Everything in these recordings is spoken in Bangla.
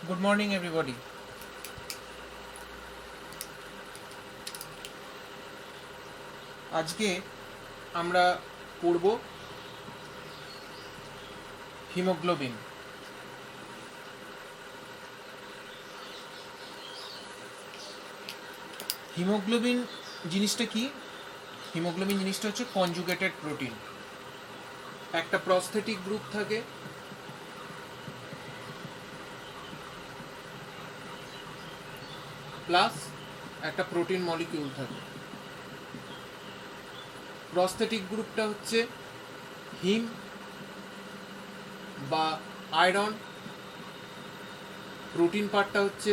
Good morning, everybody. আজকে আমরা পড়ব হিমোগ্লোবিন। হিমোগ্লোবিন জিনিসটা কি? হিমোগ্লোবিন জিনিসটা হচ্ছে কনজুগেটেড প্রোটিন। একটা প্রস্থেটিক গ্রুপ থাকে, প্লাস একটা প্রোটিন মলিকিউল থাকে। প্রস্থেটিক গ্রুপটা হচ্ছে হিম বা আয়রন, প্রোটিন পার্টটা হচ্ছে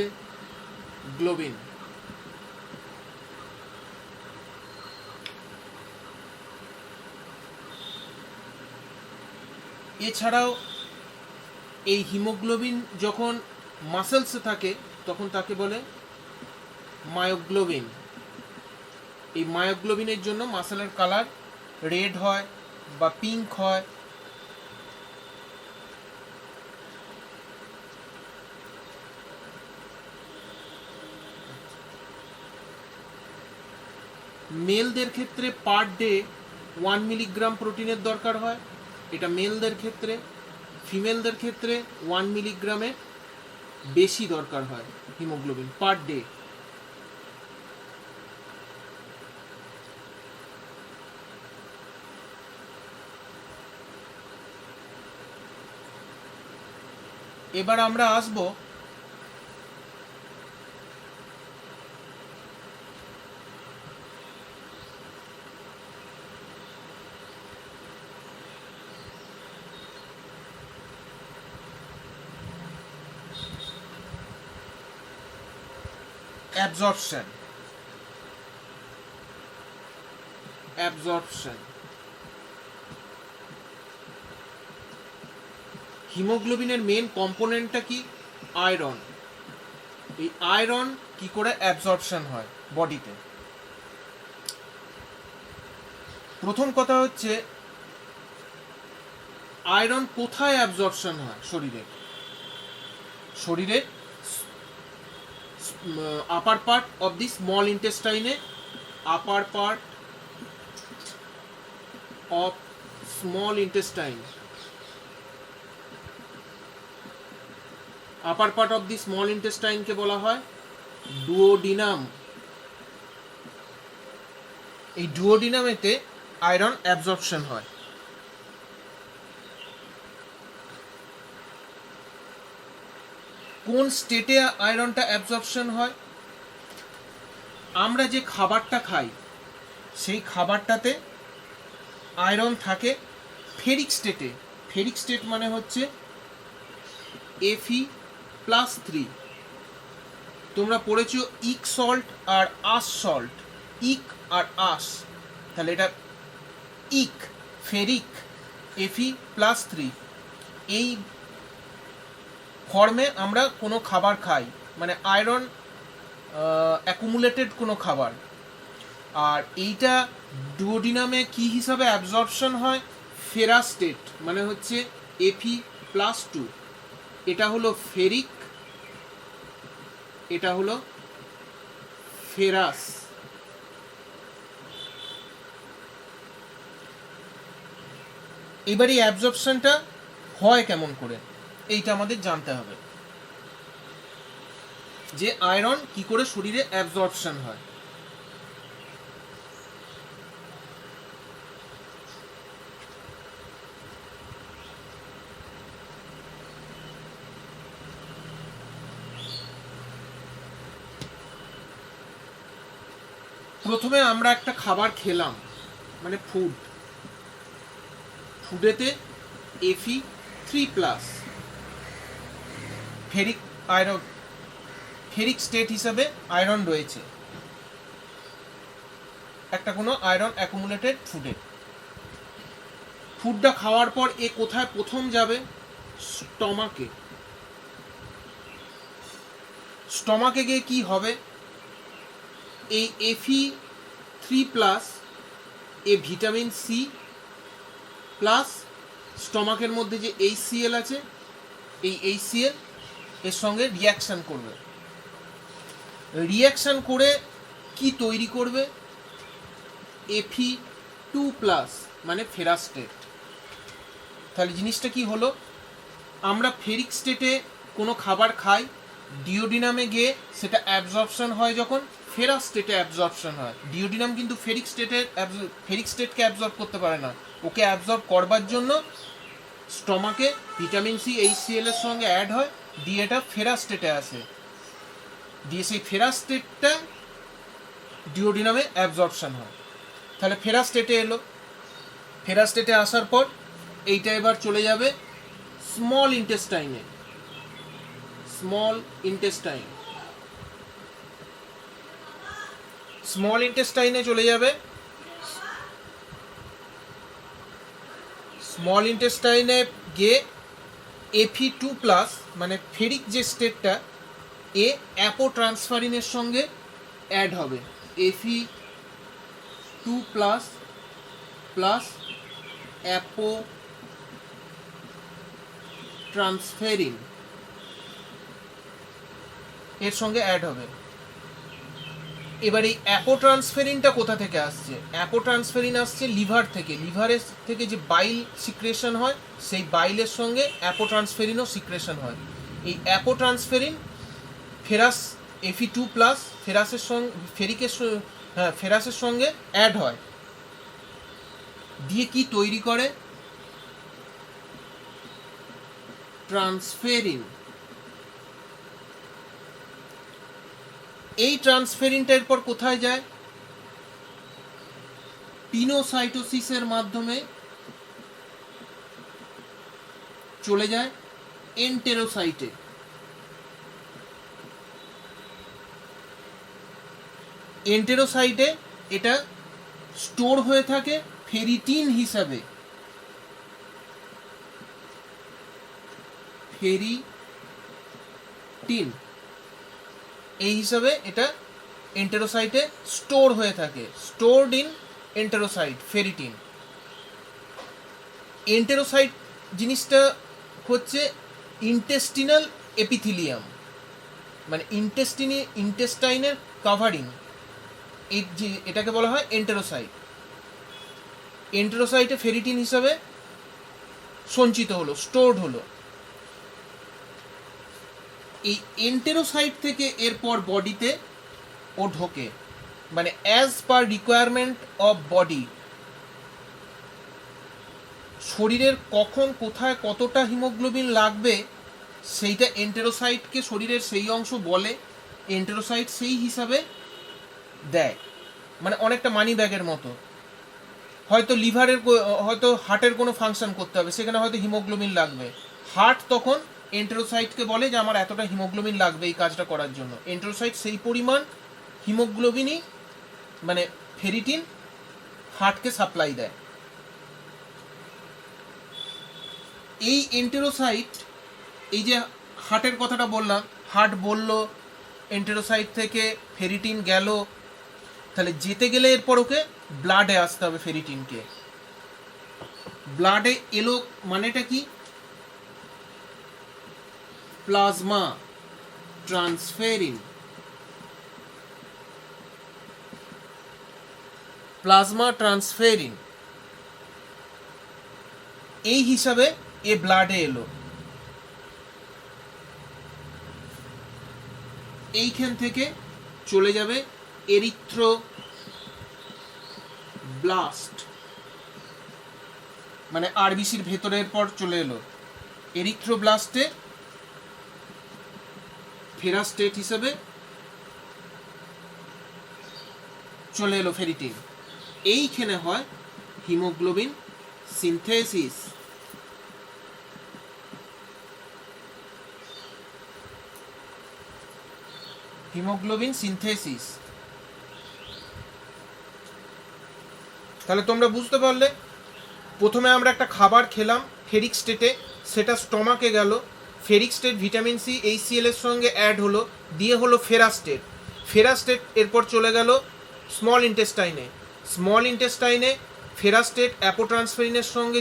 গ্লোবিন। এছাড়াও এই হিমোগ্লোবিন যখন মাসেলসে থাকে তখন তাকে বলে মায়োগ্লোবিন। এই মায়োগ্লোবিনের জন্য মাসেলের কালার রেড হয় বা পিঙ্ক হয়। মেলদের ক্ষেত্রে পার ডে 1 মিলিগ্রাম প্রোটিনের দরকার হয়, এটা মেলদের ক্ষেত্রে। ফিমেলদের ক্ষেত্রে 1 মিলিগ্রামের বেশি দরকার হয় হিমোগ্লোবিন পার ডে। এবার আমরা আসব অ্যাবজর্পশন। হিমোগ্লোবিনের মেন কম্পোনেন্টটা কি? আয়রন। এই আয়রন কি করে অ্যাবজর্পশন হয় বডিতে? প্রথম কথা হচ্ছে আয়রন কোথায় অ্যাবজর্পশন হয় শরীরে upper part of the small ইন্টেস্টাইনে। Upper part of small intestine, upper part of the small ইন্টেস্টাইনকে বলা হয় ডুওডিনাম। এই ডুওডিনামেতে আয়রন অ্যাবজর্পশন হয়। কোন স্টেটে আয়রনটা অ্যাবজর্পশন হয়? আমরা যে খাবারটা খাই সেই খাবারটাতে আয়রন থাকে ফেরিক স্টেটে। ফেরিক স্টেট মানে হচ্ছে Fe+3। তোমরা পড়েছো ইক সল্ট আর আস সল্ট, ইক আর আস, তাহলে এটা ইক, ফেরিক, Fe+3। এই ফর্মে আমরা কোনো খাবার খাই, মানে আয়রন অ্যাকুমুলেটেড কোনো খাবার। আর এইটা ডুওডিনামে কি হিসাবে অ্যাবজর্পশন হয়? ফেরাস স্টেট, মানে হচ্ছে Fe+2। এটা হলো ফেরিক, এটা হলো ফেরাস। এবার এই অ্যাবজর্পশনটা হয় কেমন করে এইটা আমাদের জানতে হবে, যে আয়রন কি করে শরীরে অ্যাবজর্পশন হয়। প্রথমে আমরা একটা খাবার খেলাম, মানে ফুডেতে Fe3+, ferric iron, ferric state হিসাবে আয়রন রয়েছে একটা কোনো আয়রন অ্যাকুমুলেটেড ফুডে। ফুডটা খাওয়ার পর এ কোথায় প্রথম যাবে? স্টমাকে। স্টমাকে গিয়ে কি হবে? এই Fe3+, এ ভিটামিন সি প্লাস স্টমাকের মধ্যে যে HCl আছে, এই HCl এর সঙ্গে রিয়াকশান করবে, রিয়াকশান করে কি তৈরি করবে, Fe2+ মানে ফেরাস স্টেট। তাহলে জিনিসটা কি হলো, আমরা ফেরিক স্টেটে কোনো খাবার খাই, ডিওডিনামে গিয়ে সেটা অ্যাবজর্পশন হয়, যখন ফেরাস স্টেটে অ্যাবজর্পশন হয়। ডিওডিনাম কিন্তু ফেরিক স্টেটকে অ্যাবজর্ব করতে পারে না, ওকে অ্যাবজর্ব করবার জন্য স্টমাকে ভিটামিন সি HCl এর সঙ্গে অ্যাড হয়, দিয়ে এটা ফেরাস স্টেটে আসে, দিয়ে সেই ফেরাস স্টেটটা ডিওডিনামে অ্যাবজর্পশন হয়। তাহলে ফেরাস স্টেটে এলো, ফেরাস স্টেটে আসার পর এইটা এবার চলে যাবে স্মল ইন্টেস্টাইনে, স্মল ইন্টেস্টাইনে চলে যাবে। স্মল ইন্টেস্টাইনে গিয়ে Fe2+ মানে ফেরিক যে স্টেটটা অ্যাপোট্রান্সফারিনের সঙ্গে অ্যাড হবে, Fe2+ প্লাস অ্যাপোট্রান্সফেরিন এর সঙ্গে অ্যাড হবে। এবার এই অ্যাপোট্রান্সফেরিনটা কোথা থেকে আসছে? অ্যাপোট্রান্সফেরিন আসছে লিভার থেকে, লিভারের থেকে যে বাইল সিক্রেশন হয়, সেই বাইলের সঙ্গে অ্যাপোট্রান্সফেরিনও সিক্রেশন হয়। এই অ্যাপোট্রান্সফেরিন ফেরাস Fe2+ ফেরাসের সঙ্গে ফেরাসের সঙ্গে অ্যাড হয়, দিয়ে কি তৈরি করে, ট্রান্সফেরিন। এই ট্রান্সফেরিনটা এরপর কোথায় যায়? পিনোসাইটোসিসের মাধ্যমে চলে যায় এন্টেরোসাইটে। এন্টেরোসাইটে এটা স্টোর হয়ে থাকে ফেরিটিন হিসাবে, ফেরিটিন এই হিসাবে এটা এন্টেরোসাইটে স্টোর হয়ে থাকে, স্টোরড ইন এন্টেরোসাইট, ফেরিটিন। এন্টেরোসাইট জিনিসটা হচ্ছে ইন্টেস্টিনাল এপিথিলিয়াম, মানে ইন্টেস্টাইনের কাভারিং, এই যে এটাকে বলা হয় এন্টেরোসাইট। এন্টেরোসাইটে ফেরিটিন হিসাবে সঞ্চিত হলো, স্টোরড হলো। এই এন্টেরোসাইট থেকে এরপর বডিতে ও ঢোকে, মানে as per requirement of body, শরীরের কখন কোথায় কতটা হিমোগ্লোবিন লাগবে সেইটা এন্টেরোসাইটকে শরীরের সেই অংশ বলে, এন্টেরোসাইট সেই হিসাবে দেয়। মানে অনেকটা মানি ব্যাগের মতো, হয়তো লিভারের হয়তো হার্টের কোনো ফাংশন করতে হবে, সেখানে হয়তো হিমোগ্লোবিন লাগবে, হার্ট তখন এন্টেরোসাইটকে বলে যে আমার এতটা হিমোগ্লোবিন লাগবে এই কাজটা করার জন্য, এন্টেরোসাইট সেই পরিমাণ হিমোগ্লোবিনই মানে ফেরিটিন হার্টকে সাপ্লাই দেয়। এই এন্টেরোসাইট, এই যে হার্টের কথাটা বললাম, হার্ট বলল এন্টেরোসাইট থেকে ফেরিটিন গেল, তাহলে যেতে গেলে এরপর ওকে ব্লাডে আসতে হবে, ফেরিটিনকে ব্লাডে এলো মানেটা কি, প্লাজমা ট্রান্সফেরিন, প্লাজমা ট্রান্সফেরিন এই হিসাবে এ ব্লাডে এলো। এইখান থেকে চলে যাবে এরিথ্রোব্লাস্ট, মানে আরবিসির ভেতরের পর চলে এলো এরিথ্রোব্লাস্টে ফেরাস স্টেট হিসেবে চলে এলো ফেরিটিন। এইখানে হয় হিমোগ্লোবিন সিনথেসিস, হিমোগ্লোবিন সিনথেসিস। তাহলে তোমরা বুঝতে পারলে, প্রথমে আমরা একটা খাবার খেলাম ফেরিক স্টেটে, সেটা স্টমাকে গেল, ferric state vitamin C HCl এর সঙ্গে অ্যাড হলো, দিয়ে হলো ফেরাস স্টেট, ফেরাস স্টেট এরপর চলে গেল স্মল ইন্টেস্টাইনে, স্মল ইন্টেস্টাইনে ফেরাস স্টেট অ্যাপোট্রান্সফেরিনের সঙ্গে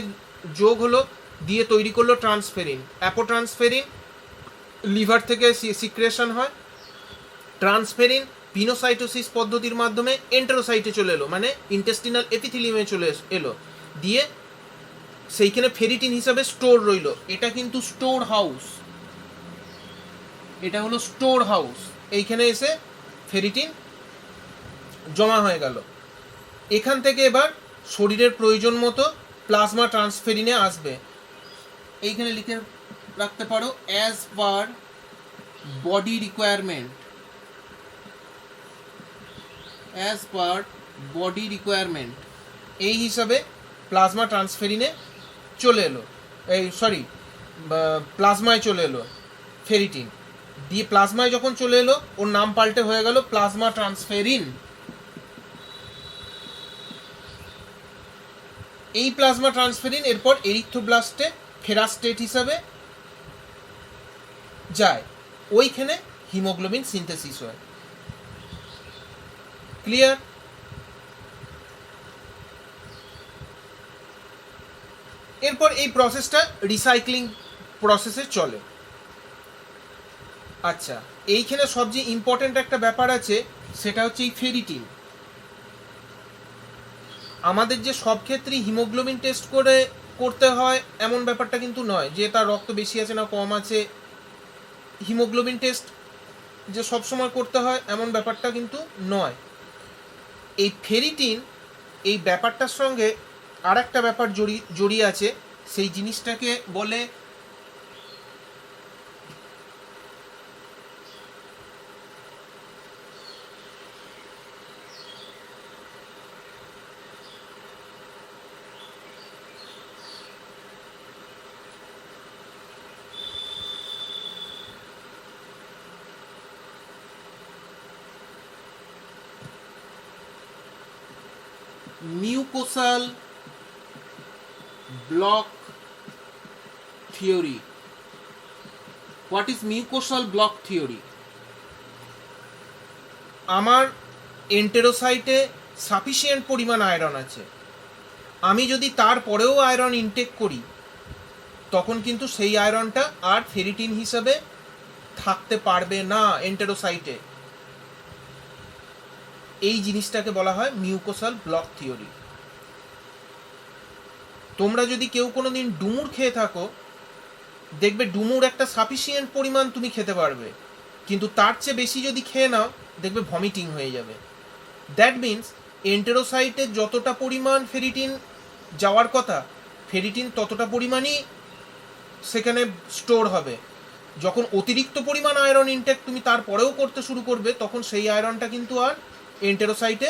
যোগ হলো, দিয়ে তৈরি করলো ট্রান্সফেরিন, অ্যাপোট্রান্সফেরিন লিভার থেকে সিক্রেশন হয়, ট্রান্সফেরিন পিনোসাইটোসিস পদ্ধতির মাধ্যমে এন্টেরোসাইটে চলে এলো, মানে ইন্টেস্টিনাল এপিথেলিয়ামে চলে এলো, দিয়ে সেইখানে ফেরিটিন হিসাবে স্টোর রইল। এটা কিন্তু স্টোর হাউস, এটা হলো স্টোর হাউস। এইখানে এসে ফেরিটিন জমা হয়ে গেল। এখান থেকে এবার শরীরের প্রয়োজন মতো প্লাজমা ট্রান্সফেরিনে আসবে। এইখানে লিখে রাখতে পারো as per body requirement, as per body requirement, এই হিসাবে প্লাজমা ট্রান্সফেরিনে চলে এলো, প্লাজমায় চলে এলো ফেরিটিন, দিয়ে প্লাজমায় যখন চলে এলো ওর নাম পাল্টে হয়ে গেল প্লাজমা ট্রান্সফেরিন। এই প্লাজমা ট্রান্সফেরিন এরপর এরিথ্রোব্লাস্টে ফেরাস্টেট হিসাবে যায়, ওইখানে হিমোগ্লোবিন সিনথেসিস হয়। ক্লিয়ার? এরপর এই প্রসেসটা রিসাইক্লিং প্রসেসে চলে। আচ্ছা, এইখানে সবচেয়ে ইম্পর্টেন্ট একটা ব্যাপার আছে, সেটা হচ্ছে এই ফেরিটিন। আমাদের যে সব ক্ষেত্রেই হিমোগ্লোবিন টেস্ট করতে হয় এমন ব্যাপারটা কিন্তু নয়, যে তার রক্ত বেশি আছে না কম আছে হিমোগ্লোবিন টেস্ট যে সবসময় করতে হয় এমন ব্যাপারটা কিন্তু নয়। এই ফেরিটিন এই ব্যাপারটার সঙ্গে আর একটা ব্যাপার জড়িয়ে আছে, সেই জিনিসটাকে বলে mucosal block theory. What is mucosal block theory? আমার এন্টেরোসাইটে সাফিসিয়েন্ট পরিমাণ আয়রন আছে, আমি যদি তারপরেও আয়রন ইনটেক করি তখন কিন্তু সেই আয়রনটা আর ফেরিটিন হিসাবে থাকতে পারবে না এন্টেরোসাইটে। এই জিনিসটাকে বলা হয় মিউকোসাল ব্লক থিওরি। তোমরা যদি কেউ কোনোদিন ডুমুর খেয়ে থাকো, দেখবে ডুমুর একটা সাফিসিয়েন্ট পরিমাণ তুমি খেতে পারবে, কিন্তু তার চেয়ে বেশি যদি খেয়ে নাও দেখবে ভমিটিং হয়ে যাবে। দ্যাট মিনস এন্টেরোসাইটে যতটা পরিমাণ ফেরিটিন যাওয়ার কথা, ফেরিটিন ততটা পরিমাণই সেখানে স্টোর হবে। যখন অতিরিক্ত পরিমাণ আয়রন ইনটেক তুমি তারপরেও করতে শুরু করবে, তখন সেই আয়রনটা কিন্তু আর এন্টেরোসাইটে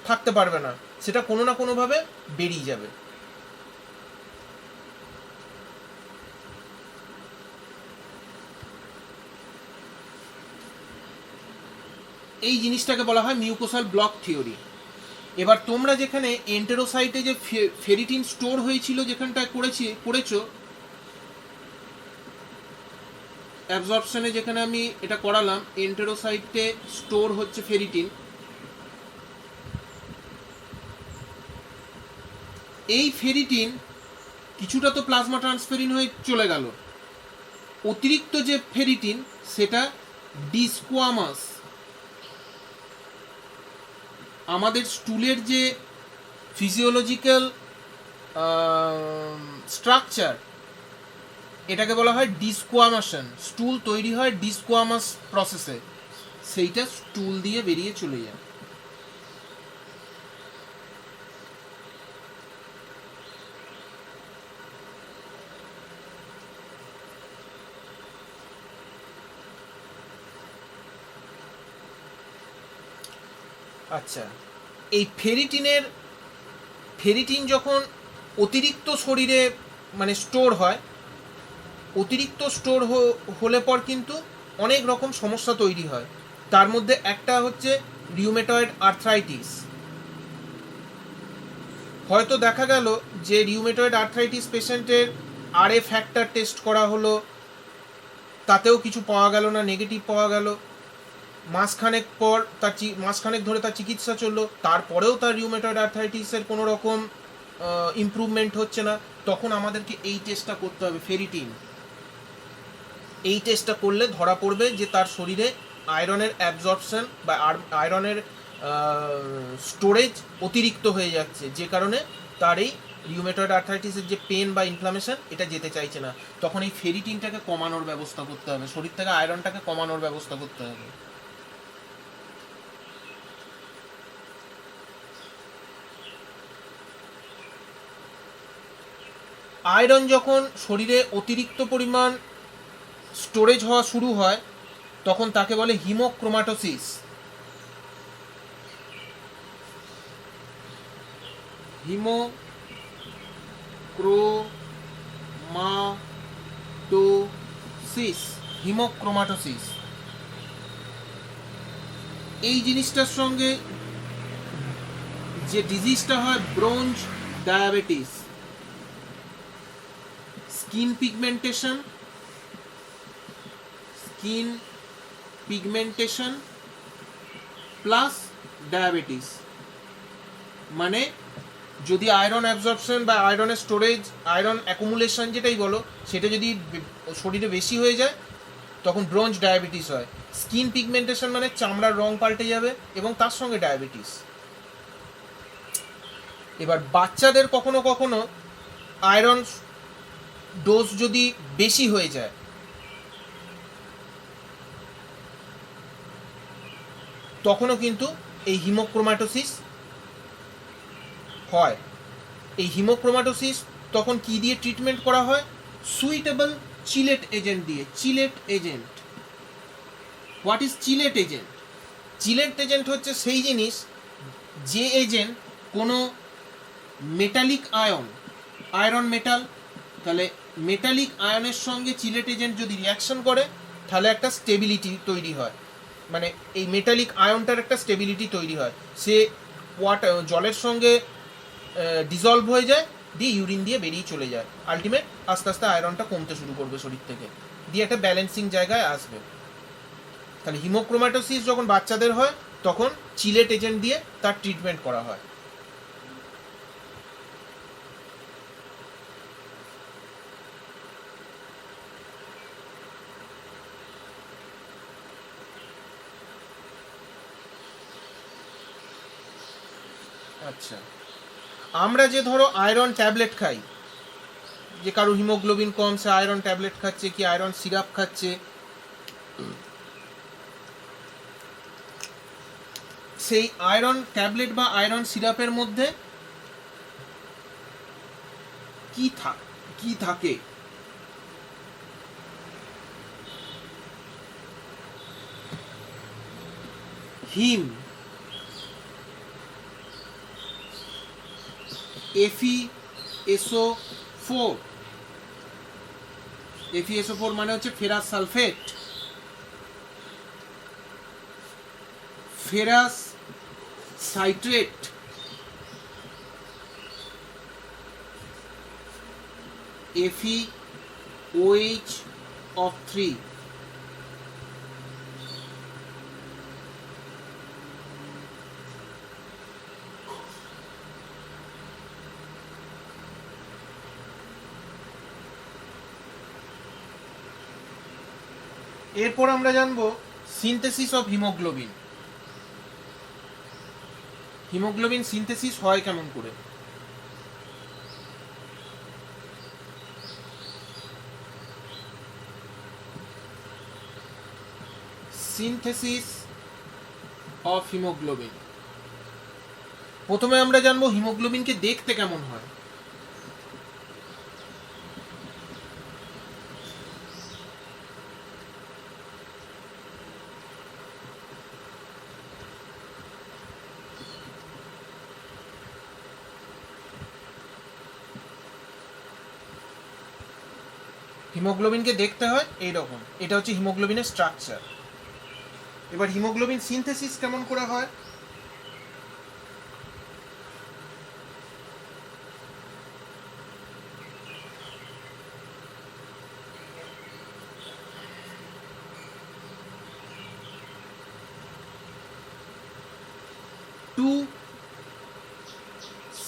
থাকতে পারবে না, সেটা কোনো না কোনোভাবে বেরিয়ে যাবে। এই জিনিসটাকে বলা হয় মিউকোসাল ব্লক থিওরি। এবার তোমরা যেখানে এন্টেরোসাইটে যে ফেরিটিন স্টোর হয়েছিল, যেখানটায় করেছো অ্যাবজর্পশনে, যেখানে আমি এটা করালাম এন্টেরোসাইটে স্টোর হচ্ছে ফেরিটিন, এই ফেরিটিন কিছুটা তো প্লাজমা ট্রান্সফেরিন হয়ে চলে গেল, অতিরিক্ত যে ফেরিটিন সেটা ডিস্কোয়ামাস, আমাদের স্টুলের যে ফিজিওলজিক্যাল স্ট্রাকচার, এটাকে বলা হয় ডিস্কোয়ামাশন। স্টুল তৈরি হয় ডিস্কোয়ামাস প্রসেসে, সেইটা স্টুল দিয়ে বেরিয়ে চলে যায়। আচ্ছা, এই ফেরিটিন যখন অতিরিক্ত শরীরে মানে স্টোর হয়, অতিরিক্ত স্টোর হলে পর কিন্তু অনেক রকম সমস্যা তৈরি হয়। তার মধ্যে একটা হচ্ছে রিউমেটয়েড আর্থ্রাইটিস। হয়তো দেখা গেল যে রিউমেটয়েড আর্থ্রাইটিস পেশেন্টের আরএ ফ্যাক্টর টেস্ট করা হলো, তাতেও কিছু পাওয়া গেল না, নেগেটিভ পাওয়া গেল। মাসখানেক ধরে তার চিকিৎসা চললো, তারপরেও তার রিউমেটয়েড আর্থ্রাইটিসের কোনো রকম ইমপ্রুভমেন্ট হচ্ছে না, তখন আমাদেরকে এই টেস্টটা করতে হবে, ফেরিটিন। এই টেস্টটা করলে ধরা পড়বে যে তার শরীরে আয়রনের অ্যাবজর্পশন বা আয়রনের স্টোরেজ অতিরিক্ত হয়ে যাচ্ছে, যে কারণে তার এই রিউমেটয়েড আর্থ্রাইটিসের যে পেন বা ইনফ্লামেশন এটা যেতে চাইছে না। তখন এই ফেরিটিনটাকে কমানোর ব্যবস্থা করতে হবে, শরীর থেকে আয়রনটাকে কমানোর ব্যবস্থা করতে হবে। আয়রন যখন শরীরে অতিরিক্ত পরিমাণ স্টোরেজ হওয়া শুরু হয় তখন তাকে বলে হিমোক্রোমাটোসিস। হিমোক্রোমাটোসিস এই জিনিসটার সঙ্গে যে ডিজিজটা হয় bronze diabetes, skin pigmentation plus diabetes. মানে যদি আয়রন অ্যাবজর্পশন বা আয়রনের স্টোরেজ, আয়রন অ্যাকুমুলেশন যেটাই বলো, সেটা যদি শরীরে বেশি হয়ে যায় তখন ব্রোঞ্জ ডায়াবেটিস হয়। স্কিন পিগমেন্টেশন মানে চামড়ার রং পাল্টে যাবে এবং তার সঙ্গে ডায়াবেটিস। এবার বাচ্চাদের কখনো কখনো আয়রন ডোজ যদি বেশি হয়ে যায় তখনও কিন্তু এই হিমোক্রোমাটোসিস হয়। এই হিমোক্রোমাটোসিস তখন কি দিয়ে ট্রিটমেন্ট করা হয়? সুইটেবল চিলেট এজেন্ট দিয়ে। Sylhet agent, what is Sylhet agent? Sylhet agent হচ্ছে সেই জিনিস যে এজেন্ট কোনো মেটালিক আয়রন মেটাল, তাহলে মেটালিক আয়নের সঙ্গে চিলেট এজেন্ট যদি রিয়াকশন করে তাহলে একটা স্টেবিলিটি তৈরি হয়, মানে এই মেটালিক আয়নটার একটা স্টেবিলিটি তৈরি হয়। সে জলের সঙ্গে ডিজলভ হয়ে যায়, দিয়ে ইউরিন দিয়ে বেরিয়ে চলে যায়। আলটিমেট আস্তে আস্তে আয়রনটা কমতে শুরু করবে শরীর থেকে, দিয়ে একটা ব্যালেন্সিং জায়গায় আসবে। তাহলে হিমোক্রোমাটোসিস যখন বাচ্চাদের হয় তখন চিলেট এজেন্ট দিয়ে তার ট্রিটমেন্ট করা হয়। আচ্ছা, আমরা যে ধরো আয়রন ট্যাবলেট খাই, যে কারো হিমোগ্লোবিন কম সে আয়রন ট্যাবলেট খাচ্ছে কি আয়রন সিরাপ খাচ্ছে, সেই আয়রন ট্যাবলেট বা আয়রন সিরাপের মধ্যে কি থাকে? হিম, FeSO4 মানে হচ্ছে ferrous sulphate, ferrous citrate, FeOH(3). এরপর আমরা জানবো synthesis of haemoglobin. Haemoglobin synthesis হয় কেমন করে? সিনথেসিস অফ হিমোগ্লোবিন, প্রথমে আমরা জানবো হিমোগ্লোবিনকে দেখতে কেমন হয়। হিমোগ্লোবিনকে দেখতে হয় এইরকম, এটা হচ্ছে হিমোগ্লোবিনের স্ট্রাকচার। এবার হিমোগ্লোবিন সিনথেসিস কেমন করে হয়? টু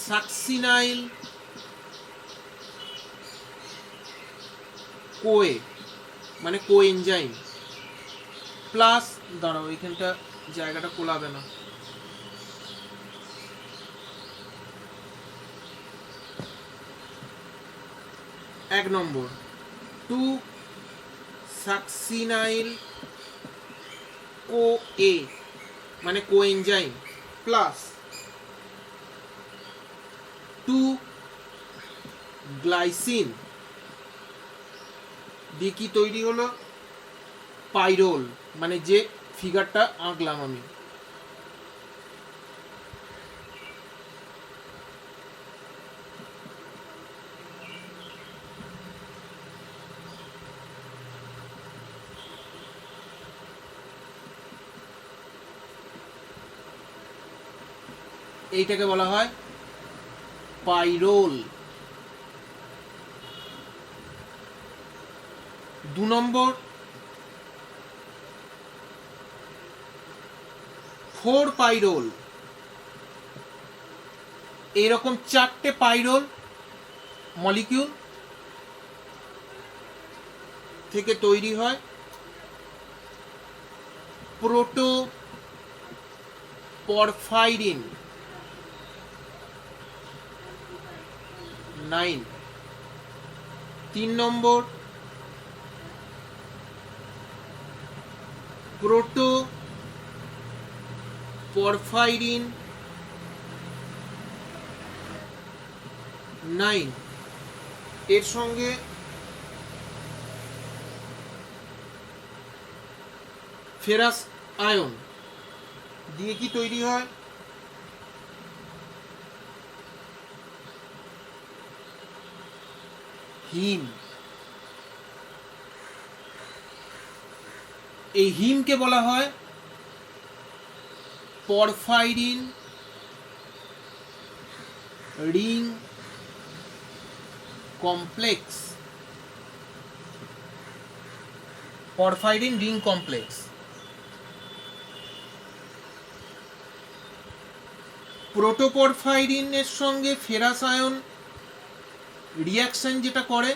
সাকসিনাইল কোয়ে মানে কোএনজাইম প্লাস, দাঁড়াও এইখানটা জায়গাটা কোলাবে না, এক নম্বর 2-সাকসিনাইল CoA মানে কোএনজাইম প্লাস 2-গ্লাইসিন দিয়ে কি তৈরি হলো, পাইরোল, মানে যে ফিগারটা আঁকলাম আমি। এইটাকে বলা হয় পাইরোল। 2 নম্বর 4-পাইরোল। এরকম 4টে পাইরোল মলিকিউল থেকে তৈরি হয় প্রোটোপরফাইরিন 9। 3 নম্বর প্রোটোপরফাইরিন 9, এর সঙ্গে ফেরাস আয়ন দিয়ে কি তৈরি হয়, হিম। এই হিমকে বলা হয় porphyrin ring complex. Porphyrin ring complex. প্রোটোপরফাইরিনের সঙ্গে ফেরাস আয়ন রিয়াকশন যেটা করে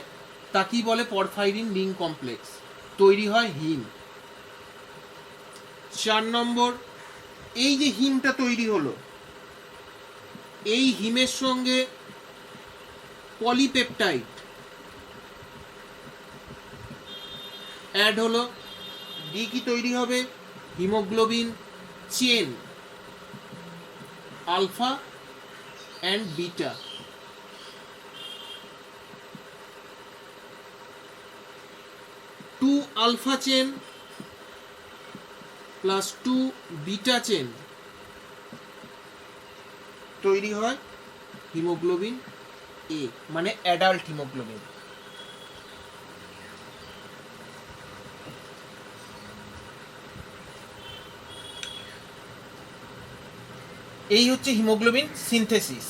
তাকেই বলে পরফাইরিন রিং কমপ্লেক্স, তৈরি হয় হিম। 4 নম্বর, এই যে হিমটা তৈরি হলো, এই হিমের সঙ্গে পলিপেপটাইড অ্যাড হলো, ডি কি তৈরি হবে, haemoglobin chain alpha and beta. 2 alpha chain plus 2 beta chain তৈরি হয় হিমোগ্লোবিন এ, মানে অ্যাডাল্ট হিমোগ্লোবিন। এই হচ্ছে হিমোগ্লোবিন সিনথেসিস।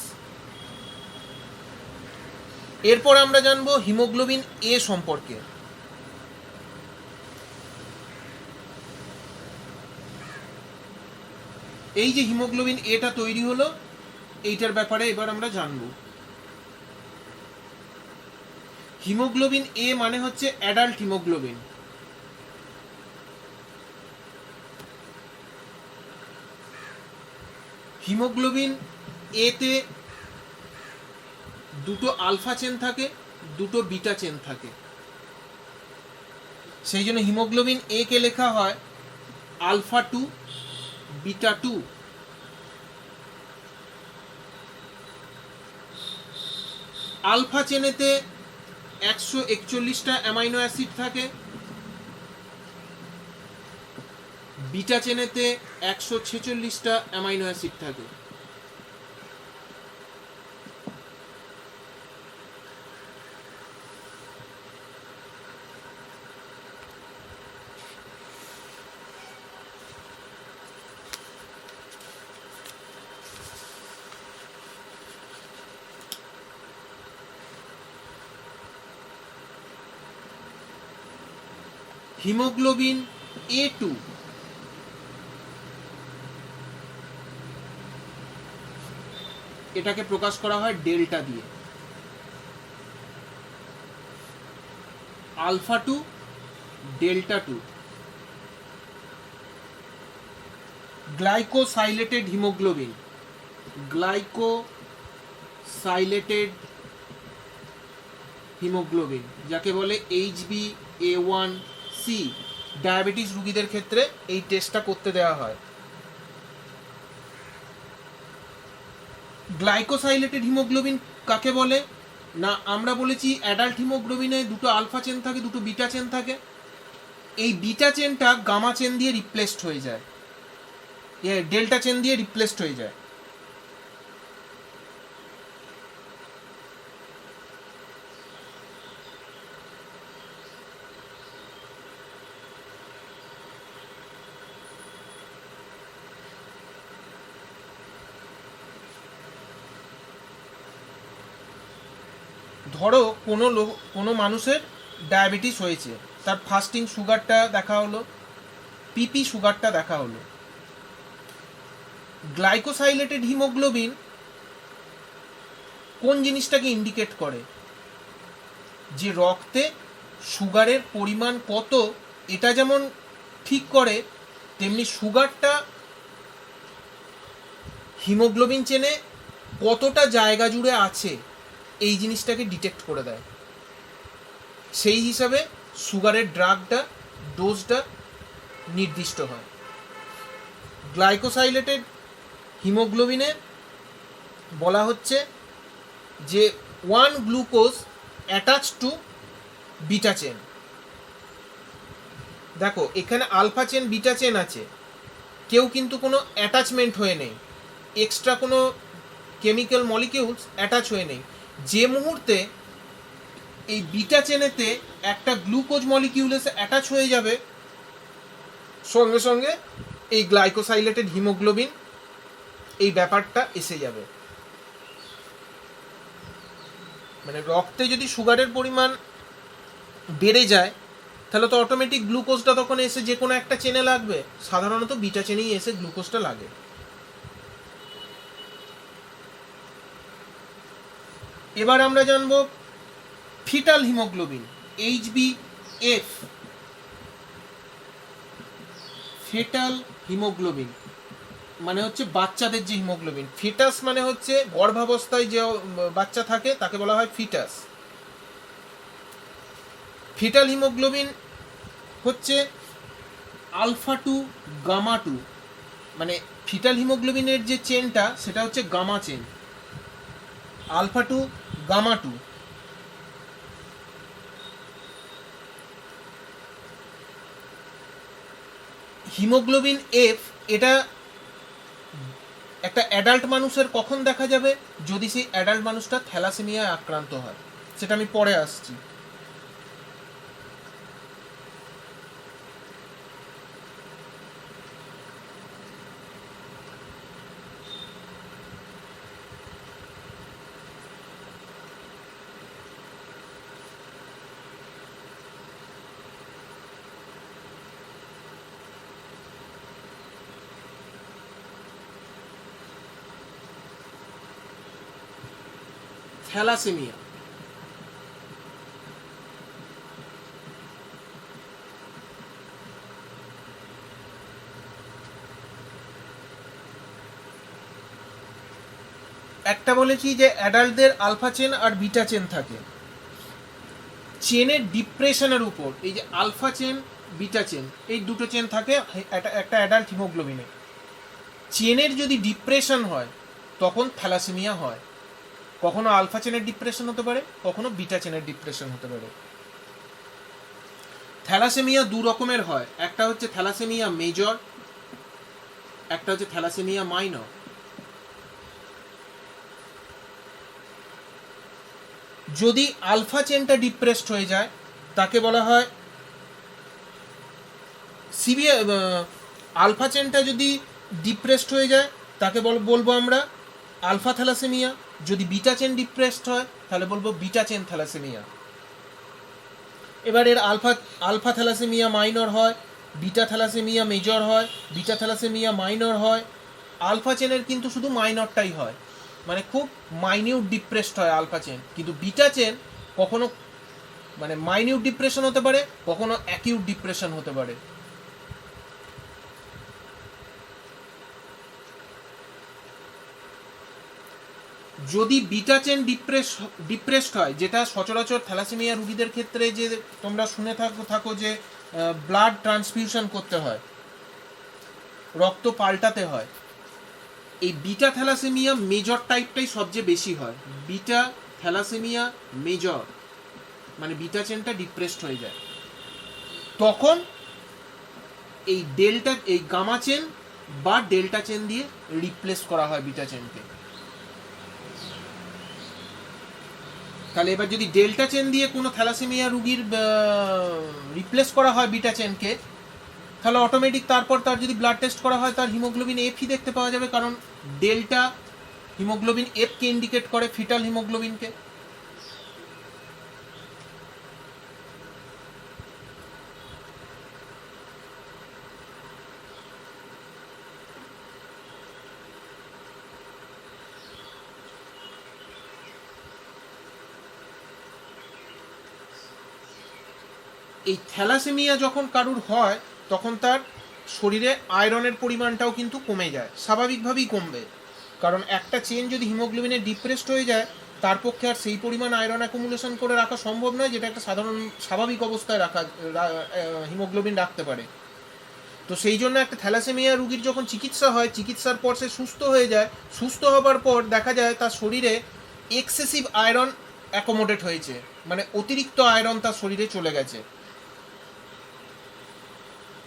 এরপর আমরা জানবো হিমোগ্লোবিন এ সম্পর্কে। এই যে হিমোগ্লোবিন এটা তৈরি হলো, এইটার ব্যাপারে এবার আমরা জানব। হিমোগ্লোবিন এ মানে হচ্ছে অ্যাডাল্ট হিমোগ্লোবিন। হিমোগ্লোবিন এতে দুটো আলফা চেন থাকে, দুটো বিটা চেন থাকে, সেই জন্য হিমোগ্লোবিন এ কে লেখা হয় আলফা 2 বিটা 2। আলফা চেনেতে 141টা অ্যামাইনো অ্যাসিড থাকে, বিটা চেনেতে 146টা অ্যামাইনো অ্যাসিড থাকে। হিমোগ্লোবিন A2 এটাকে প্রকাশ করা হয় ডেল্টা দিয়ে। Alpha 2 delta two. Glycosylated haemoglobin, glycosylated haemoglobin যাকে বলে HbA1c, ডায়াবেটিস রোগীদের ক্ষেত্রে এই টেস্টটা করতে দেওয়া হয়। গ্লাইকোসাইলেটেড হিমোগ্লোবিন কাকে বলে না, আমরা বলেছি অ্যাডাল্ট হিমোগ্লোবিনে দুটো আলফা চেন থাকে, দুটো বিটা চেন থাকে। এই বিটা চেনটা গামা চেন দিয়ে রিপ্লেসড হয়ে যায়, ডেল্টা চেন দিয়ে রিপ্লেসড হয়ে যায়। ধরো কোনো মানুষের ডায়াবেটিস হয়েছে, তার ফাস্টিং সুগারটা দেখা হলো, পিপি সুগারটা দেখা হলো। গ্লাইকোসাইলেটেড হিমোগ্লোবিন কোন জিনিসটাকে ইন্ডিকেট করে, যে রক্তে সুগারের পরিমাণ কত এটা যেমন ঠিক করে, তেমনি সুগারটা হিমোগ্লোবিন চেনে কতটা জায়গা জুড়ে আছে এই জিনিসটাকে ডিটেক্ট করে দেয়। সেই হিসাবে সুগারের ড্রাগটা, ডোজটা নির্দিষ্ট হয়। গ্লাইকোসাইলেটেড হিমোগ্লোবিনে বলা হচ্ছে যে 1 glucose attach to beta chain. দেখো এখানে আলফা চেন বিটা চেন আছে, কেউ কিন্তু কোনো অ্যাটাচমেন্ট হয়ে নেই, এক্সট্রা কোনো কেমিক্যাল মলিকিউলস অ্যাটাচ হয়ে নেই। যে মুহূর্তে এই বিটা চেনেতে একটা গ্লুকোজ মলিকিউল এসে অ্যাটাচ হয়ে যাবে, সঙ্গে সঙ্গে এই গ্লাইকোসাইলেটেড হিমোগ্লোবিন এই ব্যাপারটা এসে যাবে। মানে রক্তে যদি সুগারের পরিমাণ বেড়ে যায় তাহলে তো অটোমেটিক গ্লুকোজটা তখন এসে যে কোনো একটা চেনে লাগবে, সাধারণত বিটা চেনেই এসে গ্লুকোজটা লাগে। এবার আমরা জানবো fetal haemoglobin, HbF। Fetal haemoglobin মানে হচ্ছে বাচ্চাদের যে হিমোগ্লোবিন। ফিটাস মানে হচ্ছে গর্ভাবস্থায় যে বাচ্চা থাকে তাকে বলা হয় ফিটাস। ফিটাল হিমোগ্লোবিন হচ্ছে আলফা টু গামা টু, মানে ফিটাল হিমোগ্লোবিনের যে চেনটা সেটা হচ্ছে gamma chain, alpha two gamma two. Haemoglobin F এটা একটা অ্যাডাল্ট মানুষের কখন দেখা যাবে, যদি সেই অ্যাডাল্ট মানুষটা থ্যালাসেমিয়ায় আক্রান্ত হয়, সেটা আমি পরে আসছি। থ্যালাসেমিয়া একটা বলেছি যে অ্যাডাল্টদের আলফা চেন আর বিটা চেন থাকে। চেনের ডিপ্রেশনের উপর, এই যে আলফা চেন বিটা চেন এই দুটো চেন থাকে একটা অ্যাডাল্ট হিমোগ্লোবিনে। চেনের যদি ডিপ্রেশন হয় তখন থ্যালাসেমিয়া হয়। কখনো আলফা চেনের ডিপ্রেশন হতে পারে, কখনো বিটা চেনের ডিপ্রেশন হতে পারে। থ্যালাসেমিয়া দু রকমের হয়, একটা হচ্ছে থ্যালাসেমিয়া মেজর, একটা হচ্ছে থ্যালাসেমিয়া মাইনর। যদি আলফা চেনটা ডিপ্রেসড হয়ে যায় তাকে বলা হয় সিভিয়ার। আলফা চেনটা যদি ডিপ্রেসড হয়ে যায় তাকে বলবো আমরা আলফা থ্যালাসেমিয়া। যদি বিটা চেন ডিপ্রেসড হয় তাহলে বলবো বিটা চেন থ্যালাসেমিয়া। এবার এর আলফা থ্যালাসেমিয়া মাইনর হয়, বিটা থ্যালাসেমিয়া মেজর হয়, বিটা থ্যালাসেমিয়া মাইনর হয়। আলফা চেনের কিন্তু শুধু মাইনরটাই হয়, মানে খুব মাইনিউট ডিপ্রেসড হয় আলফা চেন, কিন্তু বিটা চেন কখনো মানে মাইনিউট ডিপ্রেশন হতে পারে, কখনো অ্যাকিউট ডিপ্রেশন হতে পারে। যদি বিটা চেন ডিপ্রেসড হয়, যেটা সচরাচর থ্যালাসেমিয়া রোগীদের ক্ষেত্রে যে তোমরা শুনে থাকো যে ব্লাড ট্রান্সফিউশন করতে হয়, রক্ত পাল্টাতে হয়, এই বিটা থ্যালাসেমিয়া মেজর টাইপটাই সবচেয়ে বেশি হয়। বিটা থ্যালাসেমিয়া মেজর মানে বিটা চেনটা ডিপ্রেসড হয়ে যায়, তখন এই গামা চেন বা ডেল্টা চেন দিয়ে রিপ্লেস করা হয় বিটা চেনকে। তাহলে এবার যদি ডেল্টা চেন দিয়ে কোনো থ্যালাসেমিয়া রুগীর রিপ্লেস করা হয় বিটা চেনকে, তাহলে অটোমেটিক তারপর তার যদি ব্লাড টেস্ট করা হয় তার হিমোগ্লোবিন এফই দেখতে পাওয়া যাবে, কারণ ডেল্টা হিমোগ্লোবিন এফকে ইন্ডিকেট করে, ফিটাল হিমোগ্লোবিনকে। এই থ্যালাসেমিয়া যখন কারুর হয় তখন তার শরীরে আয়রনের পরিমাণটাও কিন্তু কমে যায়, স্বাভাবিকভাবেই কমবে, কারণ একটা চেন যদি হিমোগ্লোবিনে ডিপ্রেসড হয়ে যায় তার পক্ষে আর সেই পরিমাণ আয়রন অ্যাকুমুলেশন করে রাখা সম্ভব নয়, যেটা একটা সাধারণ স্বাভাবিক অবস্থায় হিমোগ্লোবিন রাখতে পারে। তো সেই জন্য একটা থ্যালাসেমিয়া রুগীর যখন চিকিৎসা হয়, চিকিৎসার পর সে সুস্থ হয়ে যায়, সুস্থ হবার পর দেখা যায় তার শরীরে এক্সেসিভ আয়রন অ্যাকোমোডেট হয়েছে, মানে অতিরিক্ত আয়রন তার শরীরে চলে গেছে,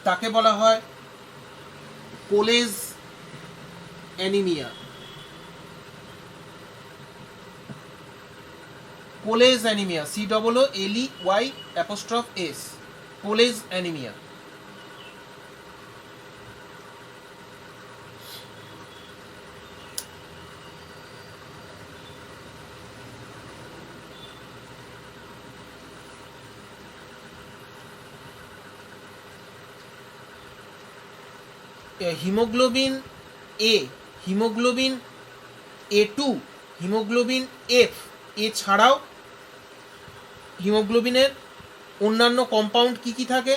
তাকে বলা হয় Cooley's anaemia. Cooley's anaemia, COOLEY'S, Cooley's anaemia. Haemoglobin A, haemoglobin A2, haemoglobin F এছাড়াও হিমোগ্লোবিনের অন্যান্য কম্পাউন্ড কি কি থাকে?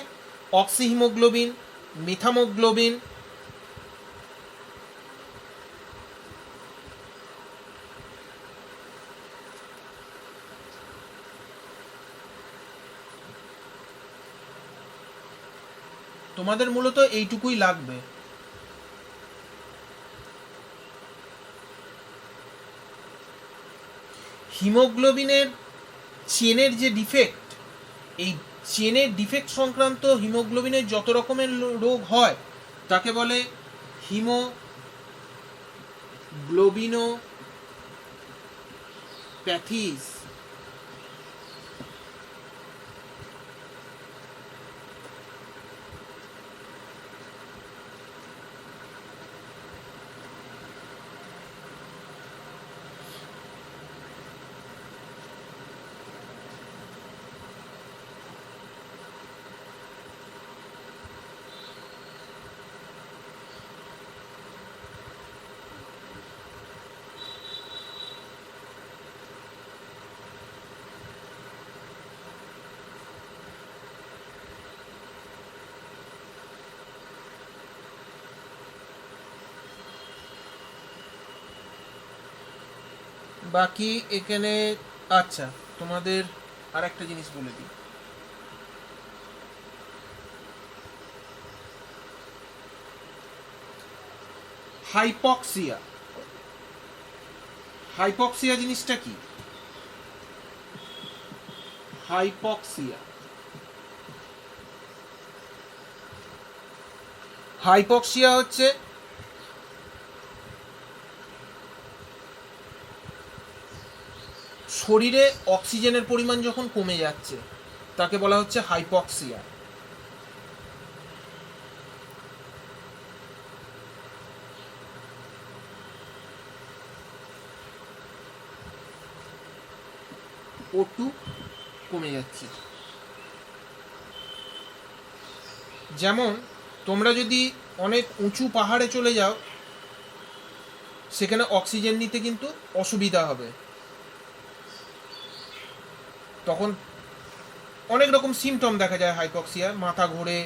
অক্সি হিমোগ্লোবিন, মিথামোগ্লোবিন, তোমাদের মূলত এইটুকুই লাগবে। হিমোগ্লোবিনের চেনের যে ডিফেক্ট, এই চেনের ডিফেক্ট সংক্রান্ত হিমোগ্লোবিনের যত রকমের রোগ হয় তাকে বলে হিমোগ্লোবিনোপ্যাথিস। বাকি এখানে আচ্ছা তোমাদের আর একটা জিনিস বলে দিই, হাইপক্সিয়া। হাইপক্সিয়া জিনিসটা কি? হাইপক্সিয়া, হাইপক্সিয়া হচ্ছে শরীরে অক্সিজেনের পরিমাণ যখন কমে যাচ্ছে তাকে বলা হচ্ছে হাইপক্সিয়া। O2 কমে যাচ্ছে। যেমন তোমরা যদি অনেক উঁচু পাহাড়ে চলে যাও সেখানে অক্সিজেন নিতে কিন্তু অসুবিধা হবে, তখন অনেক রকম সিমটম দেখা যায় হাইপক্সিয়া, মাথা ঘোরে,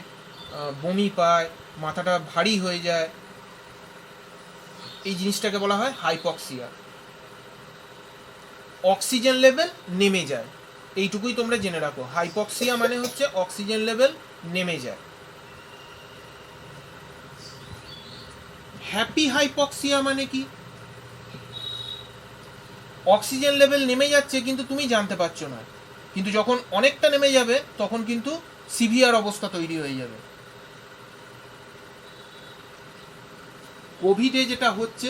বমি পায়, মাথাটা ভারী হয়ে যায়, এই জিনিসটাকে বলা হয় হাইপক্সিয়া। অক্সিজেন লেভেল নেমে যায়, এইটুকুই তোমরা জেনে রাখো, হাইপক্সিয়া মানে হচ্ছে অক্সিজেন লেভেল নেমে যায়। হ্যাপি হাইপক্সিয়া মানে কি? অক্সিজেন লেভেল নেমে যাচ্ছে কিন্তু তুমি জানতে পারছো না, কিন্তু যখন অনেকটা নেমে যাবে তখন কিন্তু সিভিয়ার অবস্থা তৈরি হয়ে যাবে। কোভিডে যেটা হচ্ছে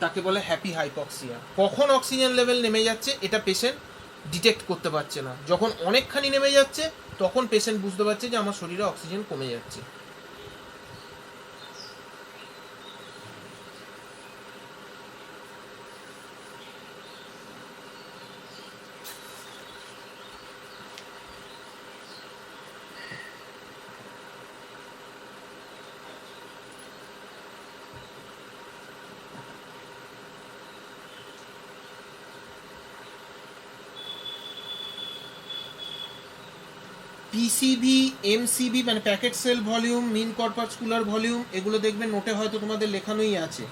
তাকে বলে হ্যাপি হাইপক্সিয়া। কখন অক্সিজেন লেভেল নেমে যাচ্ছে এটা পেশেন্ট ডিটেক্ট করতে পারছে না, যখন অনেকখানি নেমে যাচ্ছে তখন পেশেন্ট বুঝতে পারছে যে আমার শরীরে অক্সিজেন কমে যাচ্ছে। পিসিভি, এমসিভি মানে প্যাকেট সেল ভলিউম, মিন কর্পাসকুলার ভলিউম, এগুলো দেখবেন নোটে হয়তো তোমাদের লেখানোই আছে।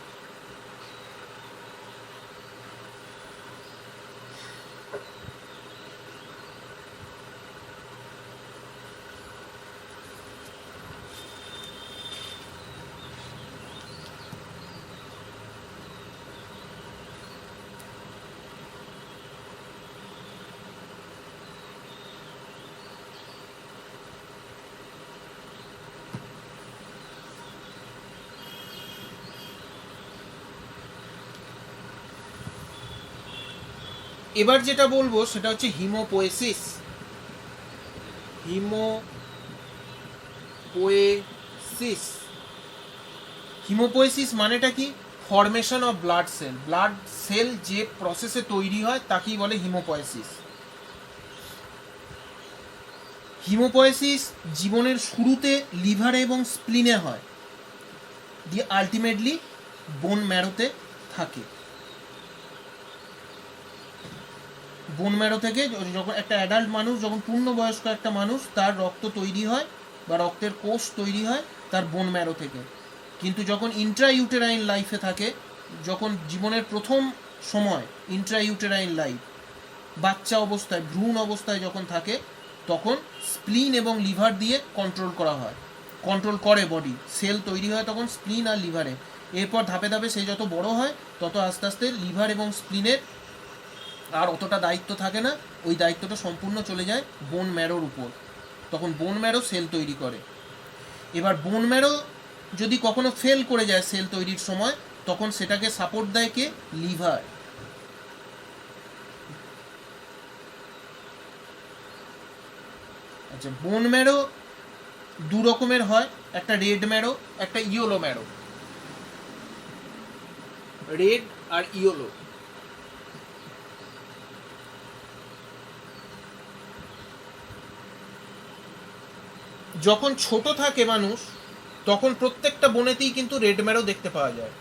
এবার যেটা বলবো সেটা হচ্ছে হিমোপোয়েসিস। হিমোপোয়েসিস, হিমোপোয়েসিস মানেটা কি? Formation of blood cell, blood cell যে প্রসেসে তৈরি হয় তাকেই বলে হিমোপোয়েসিস। হিমোপোয়েসিস জীবনের শুরুতে লিভারে এবং স্প্লিনে হয়, দিয়ে আলটিমেটলি বোন ম্যারোতে থাকে। বোন ম্যারো থেকে যখন একটা অ্যাডাল্ট মানুষ, যখন পূর্ণবয়স্ক একটা মানুষ, তার রক্ত তৈরি হয় বা রক্তের কোষ তৈরি হয় তার বোন ম্যারো থেকে। কিন্তু যখন ইন্ট্রাইউটেরাইন লাইফে থাকে, যখন জীবনের প্রথম সময় ইন্ট্রাইউটেরাইন লাইফ, বাচ্চা অবস্থায় ভ্রূণ অবস্থায় যখন থাকে, তখন স্প্লিন এবং লিভার দিয়ে কন্ট্রোল করা হয়, কন্ট্রোল করে বডি, সেল তৈরি হয় তখন স্প্লিন আর লিভারে। এরপর ধাপে ধাপে সে যত বড় হয় তত আস্তে আস্তে লিভার এবং স্প্লিনের আর অতটা দায়িত্ব থাকে না, ওই দায়িত্বটা সম্পূর্ণ চলে যায় বোন ম্যারোর উপর, তখন বোন ম্যারো সেল তৈরি করে। এবার বোন ম্যারো যদি কখনো ফেল করে যায় সেল তৈরির সময়, তখন সেটাকে সাপোর্ট দেয় কে? লিভার। আচ্ছা, বোন ম্যারো দু রকমের হয়, একটা রেড ম্যারো, একটা ইয়েলো ম্যারো। রেড আর ইয়েলো। যখন ছোট থাকে মানুষ তখন প্রত্যেকটা বোনেতেই কিন্তু রেড ম্যারো দেখতে পাওয়া যায়,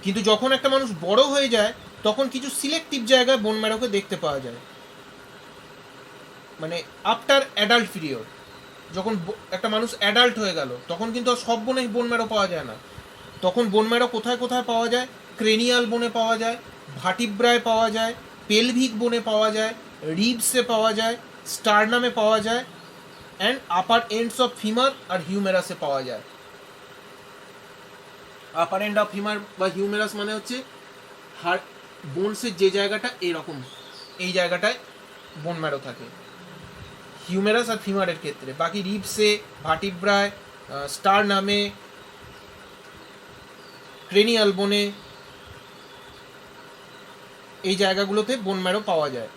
কিন্তু যখন একটা মানুষ বড় হয়ে যায় তখন কিছু সিলেক্টিভ জায়গায় বোন ম্যারোকে দেখতে পাওয়া যায়, মানে আফটার অ্যাডাল্ট পিরিয়ড। যখন একটা মানুষ অ্যাডাল্ট হয়ে গেল তখন কিন্তু আর সব বোনে বোন ম্যারো পাওয়া যায় না। তখন বোন ম্যারো কোথায় কোথায় পাওয়া যায়? ক্রেনিয়াল বোনে পাওয়া যায়, ভার্টিব্রায় পাওয়া যায়, পেলভিক বোনে পাওয়া যায়, রিবসে পাওয়া যায়, স্টারনামে পাওয়া যায়, and upper ends of femur আর হিউমেরাসে পাওয়া যায়। আপার এন্ড অফ ফিমার বা হিউমেরাস মানে হচ্ছে হাড়, বোনসের যে জায়গাটা এরকম, এই জায়গাটায় বোন ম্যারো থাকে হিউমেরাস আর ফিমারের ক্ষেত্রে। বাকি রিবসে, ভার্টিব্রায়, স্টারনামে, ক্রেনিয়াল বোনে, এই জায়গাগুলোতে বোন ম্যারো পাওয়া যায়।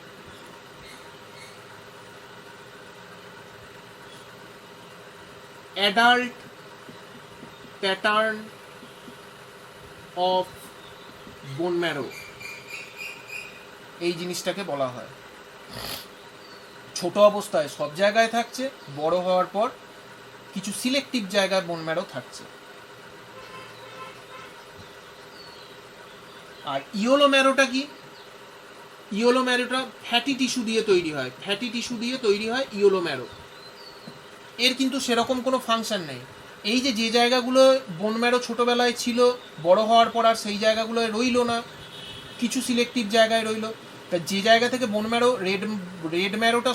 Adult pattern of bone marrow, এই জিনিসটাকে বলা হয়। ছোট অবস্থায় সব জায়গায় থাকছে, বড় হওয়ার পর কিছু সিলেক্টিভ জায়গায় বোন ম্যারো থাকছে। আর ইয়েলো ম্যারোটা কি? ইয়েলো ম্যারোটা ফ্যাটি টিস্যু দিয়ে তৈরি হয়, ফ্যাটি টিস্যু দিয়ে তৈরি হয় ইয়েলো ম্যারো। এর কিন্তু সেরকম কোনো ফাংশন নেই। এই যে জায়গাগুলো বোন ম্যারো ছোটোবেলায় ছিল, বড় হওয়ার পর আর সেই জায়গাগুলোয় রইলো না, কিছু সিলেক্টিভ জায়গায় রইলো। তা যে জায়গা থেকে বোন ম্যারো রেড ম্যারোটা